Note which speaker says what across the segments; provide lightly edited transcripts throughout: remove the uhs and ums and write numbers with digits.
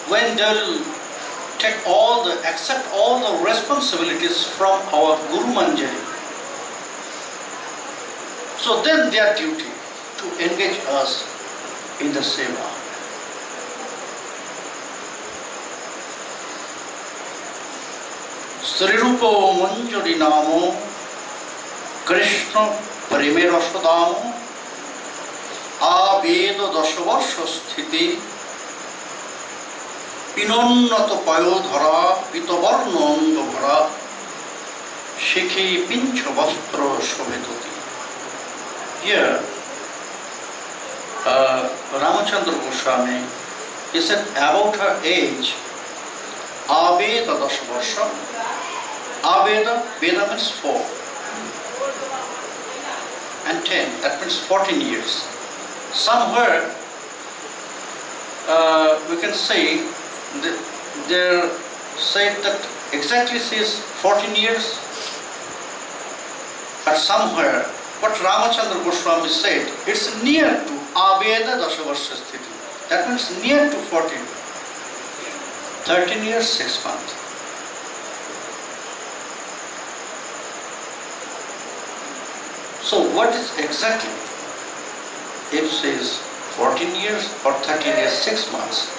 Speaker 1: when they'll accept all the responsibilities from our Guru Manjari, so then their duty to engage us in the seva. Sri Rupa Manjari Namo Krishna Premera Sodamo Aveda Dasavarsha Sthiti Pinonnato Payodhara Pitavarno Andhara Shikhi Pincha Vastra Shobhetati. Here, Ramachandra Goswami, he said about her age, Aveda Dasavarsha. Aveda, Veda means 4 and 10, that means 14 years. Somewhere we can say they said that exactly says 14 years, but somewhere what Ramachandra Goswami said, it's near to Aveda Dasavarsha Sthiti. That means near to 14. 13 years, 6 months. So what is exactly? If it says 14 years or 13 years, 6 months,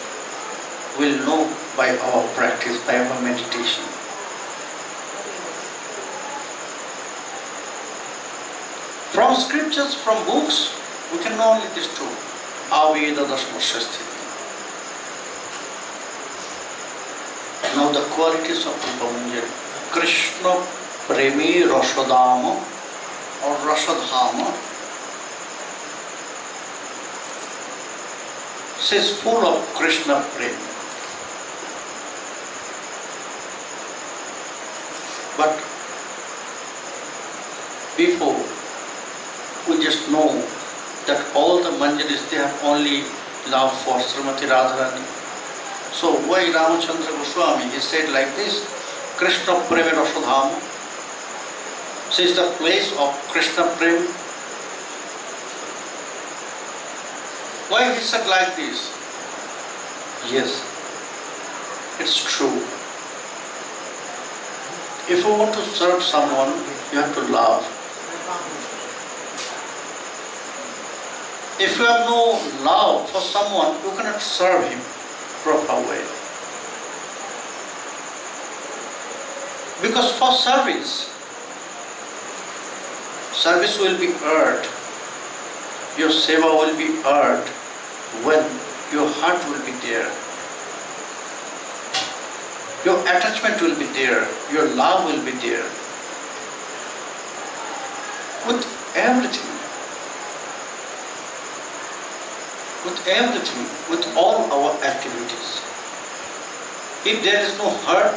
Speaker 1: we'll know by our practice, by our meditation. From scriptures, from books, we can know only these two. Aveda Dasavarsha Sthiti. Now the qualities of Rupa Manjari. Krishna Premi Rasodama or Rasadhama. She is full of Krishna Prem. But before, we just know that all the Manjaris, they have only love for Srimati Radharani. So why Ramachandra Goswami, he said like this, Krishna Prema Rasadhama. She is the place of Krishna Prem. Why he said like this? Yes, it's true. If you want to serve someone, you have to love. If you have no love for someone, you cannot serve him proper way. Because for service will be earned. Your seva will be earned when your heart will be there. Your attachment will be there. Your love will be there. With everything. With everything. With all our activities. If there is no heart,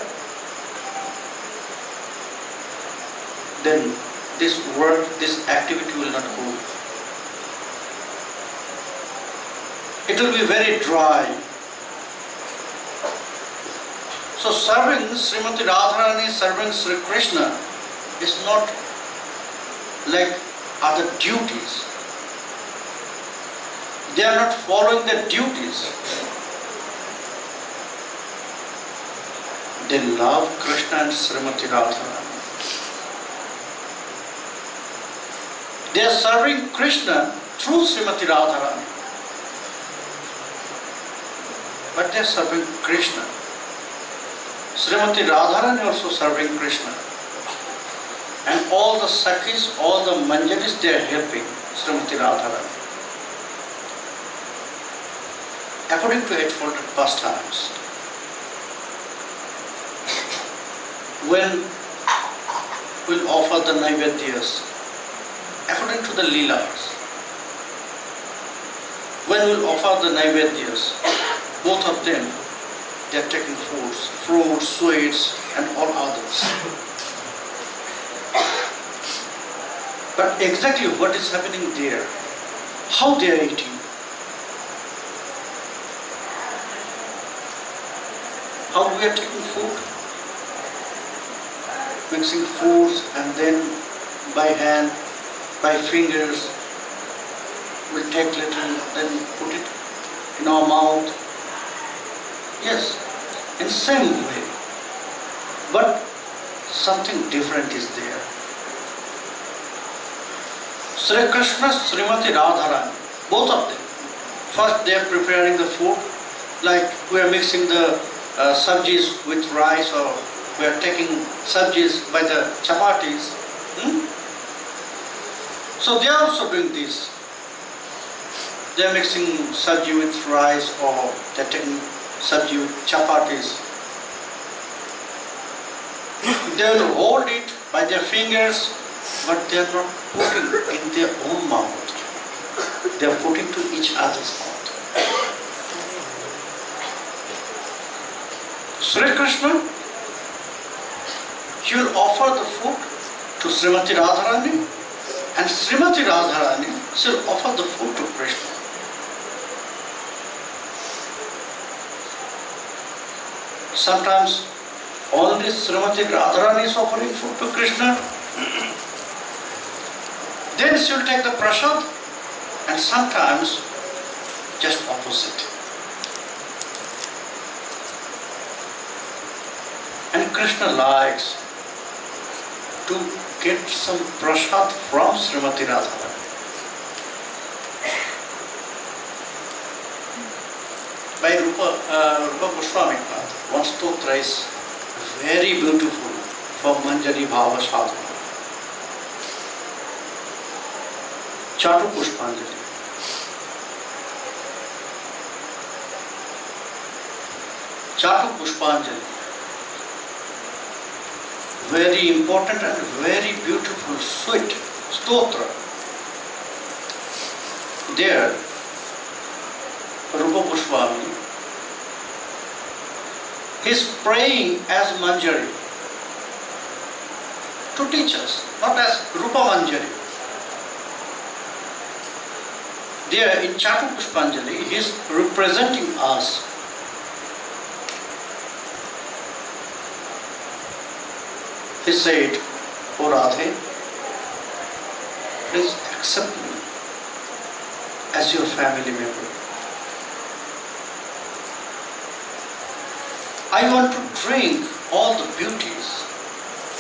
Speaker 1: then this work, this activity will not go. It will be very dry. So serving Srimati Radharani, serving Sri Krishna is not like other duties. They are not following their duties. They love Krishna and Srimati Radharani. They are serving Krishna through Srimati Radharani. But they are serving Krishna. Srimati Radharani also serving Krishna. And all the Sakhis, all the Manjaris, they are helping Srimati Radharani. According to eightfold pastimes, when we'll offer the Naivedyas, according to the Leelas, when we'll offer the Naivedyas, both of them, they are taking foods, fruits, sweets, and all others. But exactly what is happening there, how they are eating, how we are taking food, mixing foods, and then by hand, by fingers, we'll take little, then put it in our mouth. Yes, in same way. But something different is there. Sri Krishna, Srimati Radharani, both of them. First they are preparing the food, like we are mixing the sabjis with rice, or we are taking sabjis by the chapatis. So they are also doing this. They are mixing sabji with rice, or they are taking sabji with chapatis. They will hold it by their fingers, but they are not putting in their own mouth. They are putting to each other's mouth. Sri Krishna, he will offer the food to Srimati Radharani, and Srimati Radharani shall offer the food to Krishna. Sometimes only Srimati Radharani is offering food to Krishna. Then she will take the prasad, and sometimes just opposite. And Krishna likes to get some prasad from Srimati Radharani. By Rupa Goswami, one stotra is very beautiful for Manjari Bhava Sadhana. Chatu Pushpanjali. Chatu Pushpanjali. Very important and very beautiful, sweet stotra. There, Rupa Goswami is praying as Manjari to teach us, not as Rupa Manjari. There in Chatu Pushpanjali, he is representing us. He said, "O Radhe, please accept me as your family member. I want to drink all the beauties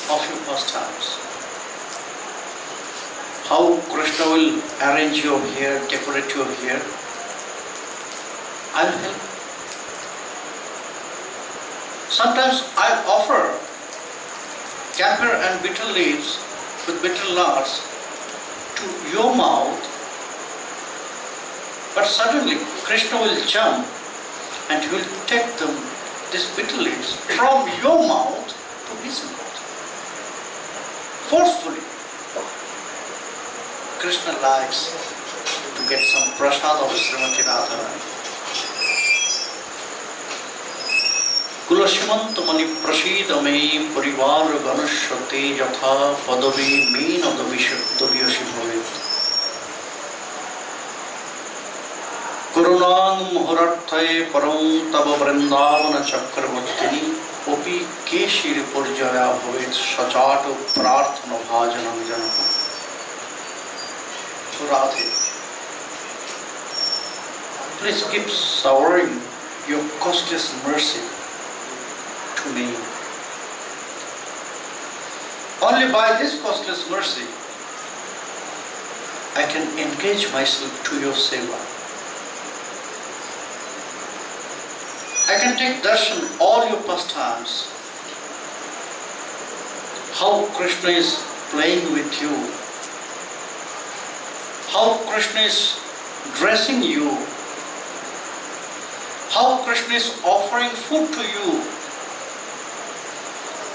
Speaker 1: of your pastimes. How Krishna will arrange your hair, decorate your hair, I'll help. Sometimes I'll offer camphor and betel leaves with betel nuts to your mouth, but suddenly Krishna will jump and he will take these betel leaves from your mouth to his mouth. Forcefully. Krishna likes to get some prasad of Srimati Radharani. Kulashimant mani prasida me parivar ganushate yatha padavi meena daviyashi bhavet. Kurunang muhurathaye param tava vrindavana chakravartini opi keshiri purjaya bhavet sachato prarthana bhajanam janam. Radhe, please keep showering your costless mercy to me. Only by this costless mercy I can engage myself to your seva. I can take darshan all your pastimes. How Krishna is playing with you. How Krishna is dressing you, how Krishna is offering food to you,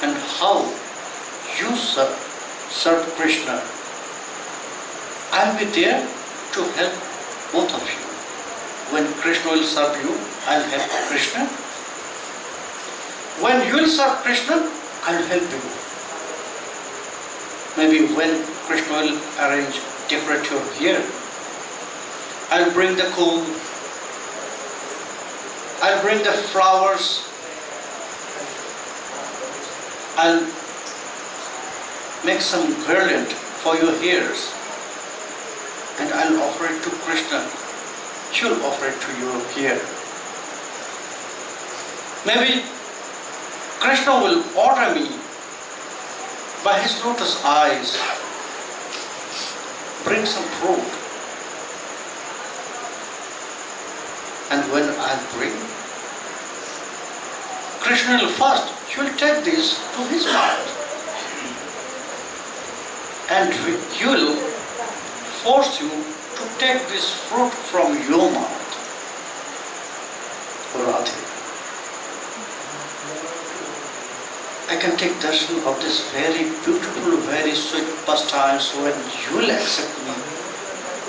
Speaker 1: and how you serve Krishna. I'll be there to help both of you. When Krishna will serve you, I'll help Krishna. When you will serve Krishna, I'll help you. Maybe when Krishna will decorate your hair, I'll bring the comb, I'll bring the flowers, I'll make some garland for your hairs, and I'll offer it to Krishna. She'll offer it to your hair. Maybe Krishna will order me by his lotus eyes, bring some fruit. And when I bring, Krishna will first, he will take this to his mouth. And he will force you to take this fruit from your mouth. Radhe. I can take darshan of this very beautiful, very sweet pastimes when you will accept me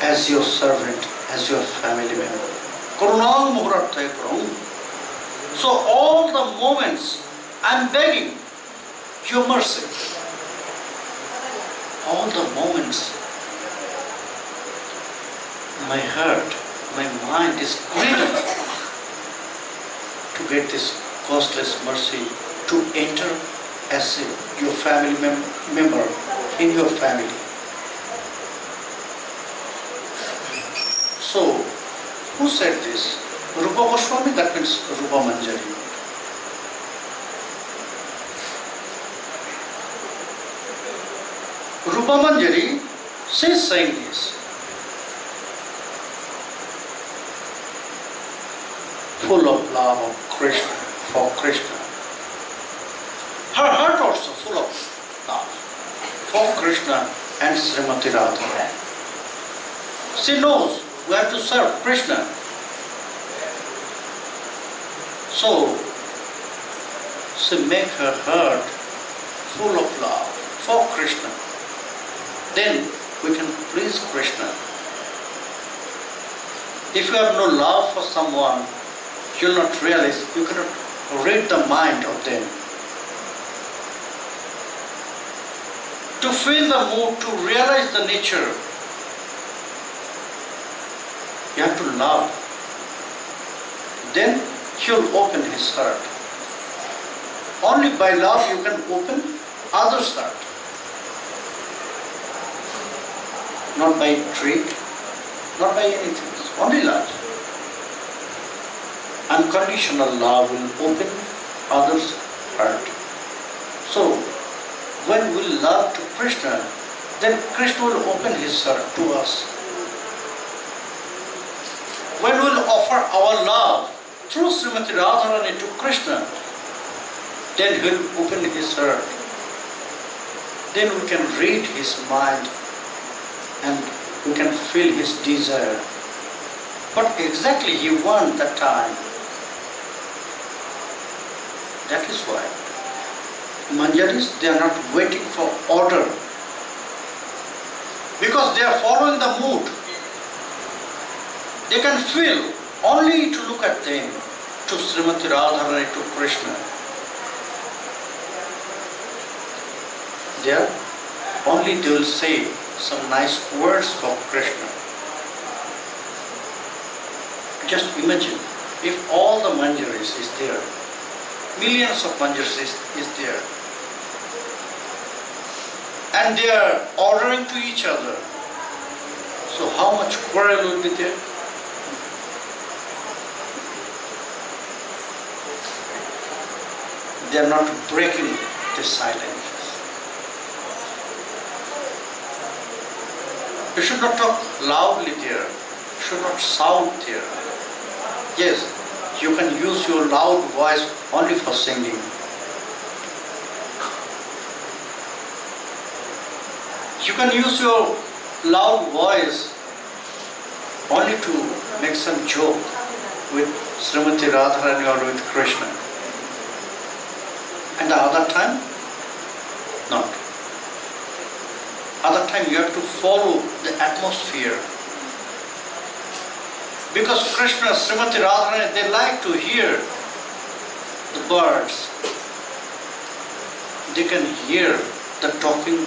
Speaker 1: as your servant, as your family member. Karunam muhurathay param. So all the moments I am begging your mercy. All the moments my heart, my mind is greedy to get this costless mercy, to enter as your family member in your family. So, who said this? Rupa Goswami, that means Rupa Manjari. Rupa Manjari, she is saying this. Full of love of Krishna, for Krishna. Her heart also full of love for Krishna and Srimati Radha. She knows we have to serve Krishna. So, she make her heart full of love for Krishna. Then we can please Krishna. If you have no love for someone, you will not realize, you cannot read the mind of them. To feel the mood, to realize the nature, you have to love. Then he will open his heart. Only by love you can open others' heart. Not by trick, not by anything, only love. Unconditional love will open others' heart. So, when we love to Krishna, then Krishna will open his heart to us. When we will offer our love through Srimati Radharani to Krishna, then he will open his heart. Then we can read his mind and we can feel his desire. What exactly he wants that time. That is why Manjaris, they are not waiting for order. Because they are following the mood. They can feel only to look at them, to Srimati Radharani, to Krishna. There, only they will say some nice words for Krishna. Just imagine, if all the Manjaris is there, millions of Manjaris is there, and they are ordering to each other, so how much quarrel will be there? They are not breaking the silence. You should not talk loudly there. You should not shout there. Yes, you can use your loud voice only for singing. You can use your loud voice only to make some joke with Srimati Radharani or with Krishna. And the other time, not. Other time you have to follow the atmosphere. Because Krishna, Srimati Radharani, they like to hear the birds. They can hear the talking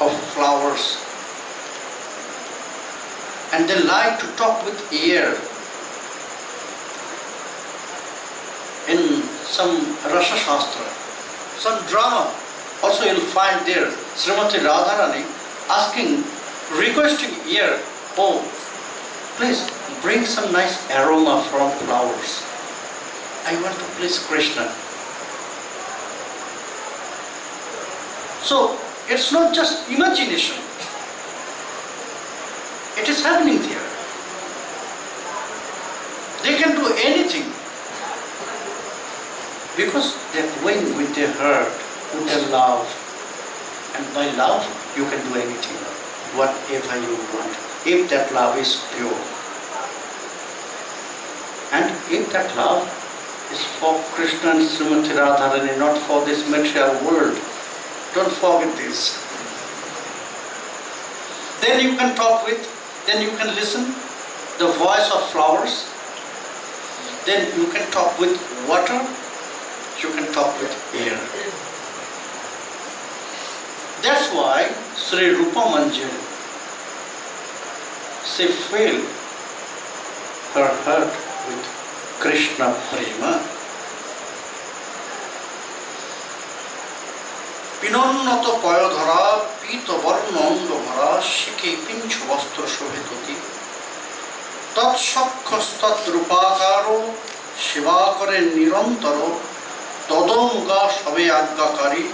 Speaker 1: of flowers. And they like to talk with air. In some Rasa Shastra, some drama, also you will find there Srimati Radharani asking, requesting ear, oh, please bring some nice aroma from flowers. I want to please Krishna. So it's not just imagination. It is happening there. They can do anything because they are going with their heart, with their love. And by love, you can do anything, whatever you want, if that love is pure. And if that love is for Krishna and Srimati Radharani, not for this material world, don't forget this. Then you can talk with, then you can listen the voice of flowers, then you can talk with water, you can talk with air. That's why Sri Rupa Manjari, she filled her heart with Krishna Prema. Pinonnato payodhara pito varnando bhara shike pinchu vastra shobhetoti tat shakhastat rupakaro shivakare nirantaro todomuga shabe aggakari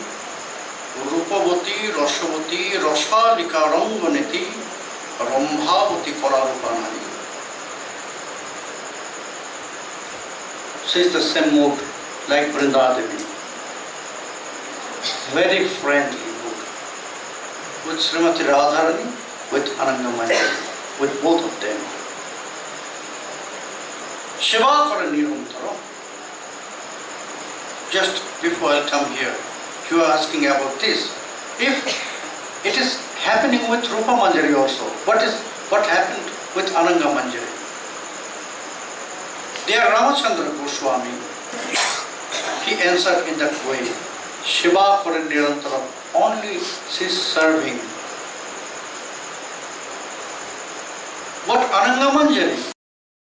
Speaker 1: rupavati rasavati rasalika ranganeti rambhavati kararupanari. She is the same mood like Vrindadevi. Very friendly mood. With Srimati Radharani, with Ananga Manjari, with both of them. Shivakara Nirantara. Just before I come here, you are asking about this. If it is happening with Rupa Manjari also, what happened with Ananga Manjari? Dear Ramachandra Goswami, he answered in that way. Shiva Nirantara, only she is serving. But Ananga Manjari,